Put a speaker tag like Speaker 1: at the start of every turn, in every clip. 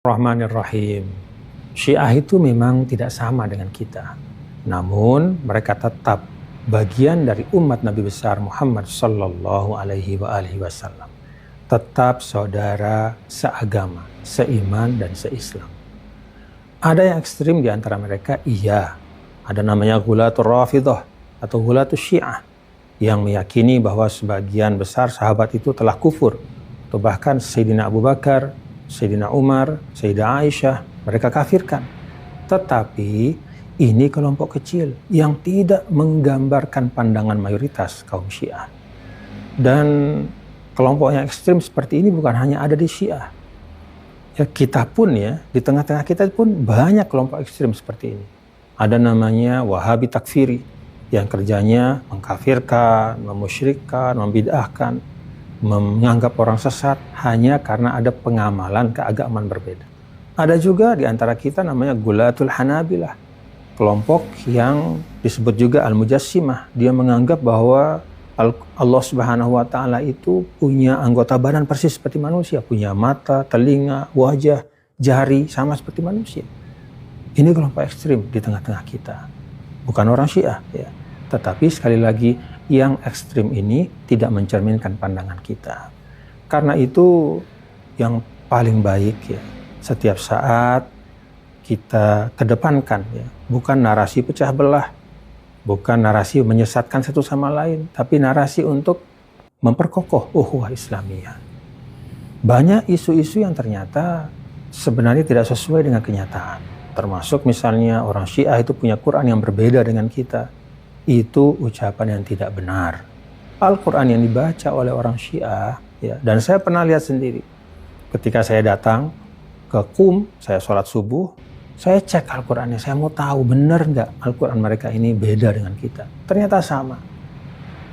Speaker 1: Bismillahirrahmanirrahim. Syiah itu memang tidak sama dengan kita. Namun mereka tetap bagian dari umat Nabi besar Muhammad sallallahu alaihi wasallam. Tetap saudara seagama, seiman dan seislam. Ada yang ekstrim di antara mereka, iya. Ada namanya Ghulatur Rafidhah atau Ghulatus Syiah yang meyakini bahwa sebagian besar sahabat itu telah kufur. Atau bahkan Sayyidina Abu Bakar, Sayyidina Umar, Sayyidah Aisyah, mereka kafirkan. Tetapi ini kelompok kecil yang tidak menggambarkan pandangan mayoritas kaum Syiah. Dan kelompok yang ekstrim seperti ini bukan hanya ada di Syiah. Ya, kita pun ya, di tengah-tengah kita pun banyak kelompok ekstrim seperti ini. Ada namanya Wahabi Takfiri yang kerjanya mengkafirkan, memusyrikkan, membid'ahkan, menganggap orang sesat hanya karena ada pengamalan keagamaan berbeda. Ada juga di antara kita namanya Ghulatul Hanabilah, kelompok yang disebut juga Al-Mujassimah. Dia menganggap bahwa Allah Subhanahu wa Ta'ala itu punya anggota badan persis seperti manusia, punya mata, telinga, wajah, jari, sama seperti manusia. Ini kelompok ekstrim di tengah-tengah kita. Bukan orang Syiah, ya. Tetapi sekali lagi, yang ekstrim ini tidak mencerminkan pandangan kita. Karena itu yang paling baik ya, setiap saat kita kedepankan ya, bukan narasi pecah belah, bukan narasi menyesatkan satu sama lain, tapi narasi untuk memperkokoh ukhuwah Islamiyah. Banyak isu-isu yang ternyata sebenarnya tidak sesuai dengan kenyataan. Termasuk misalnya orang Syiah itu punya Quran yang berbeda dengan kita. Itu ucapan yang tidak benar. Al-Quran yang dibaca oleh orang Syiah, ya, dan saya pernah lihat sendiri. Ketika saya datang ke Qum, saya sholat subuh, saya cek Al-Qurannya, saya mau tahu benar nggak Al-Quran mereka ini beda dengan kita. Ternyata sama.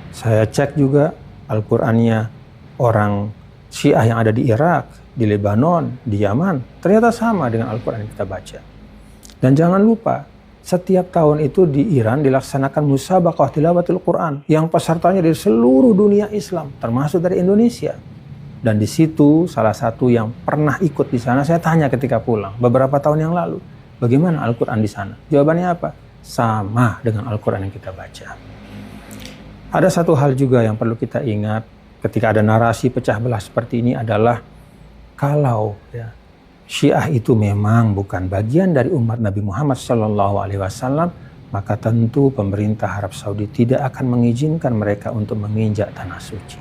Speaker 1: Saya cek juga Al-Qurannya orang Syiah yang ada di Irak, di Lebanon, di Yaman, ternyata sama dengan Al-Quran yang kita baca. Dan jangan lupa, setiap tahun itu di Iran dilaksanakan musabaqah tilawatul Quran yang pesertanya dari seluruh dunia Islam, termasuk dari Indonesia. Dan di situ salah satu yang pernah ikut di sana, saya tanya ketika pulang beberapa tahun yang lalu, bagaimana Al-Quran di sana? Jawabannya apa? Sama dengan Al-Quran yang kita baca. Ada satu hal juga yang perlu kita ingat ketika ada narasi pecah belah seperti ini adalah kalau ya, Syiah itu memang bukan bagian dari umat Nabi Muhammad SAW, maka tentu pemerintah Arab Saudi tidak akan mengizinkan mereka untuk menginjak tanah suci.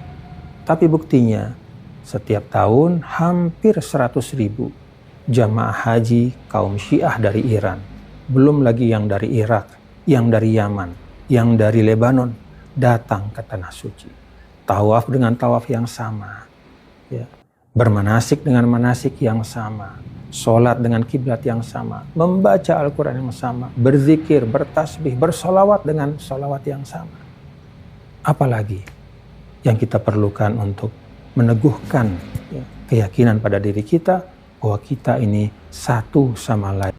Speaker 1: Tapi buktinya, setiap tahun hampir 100.000 jamaah haji kaum Syiah dari Iran, belum lagi yang dari Irak, yang dari Yaman, yang dari Lebanon, datang ke tanah suci. Tawaf dengan tawaf yang sama, ya. Bermanasik dengan manasik yang sama, sholat dengan kiblat yang sama, membaca Al-Quran yang sama, berzikir, bertasbih, bersolawat dengan solawat yang sama. Apalagi yang kita perlukan untuk meneguhkan ya, keyakinan pada diri kita bahwa kita ini satu sama lain.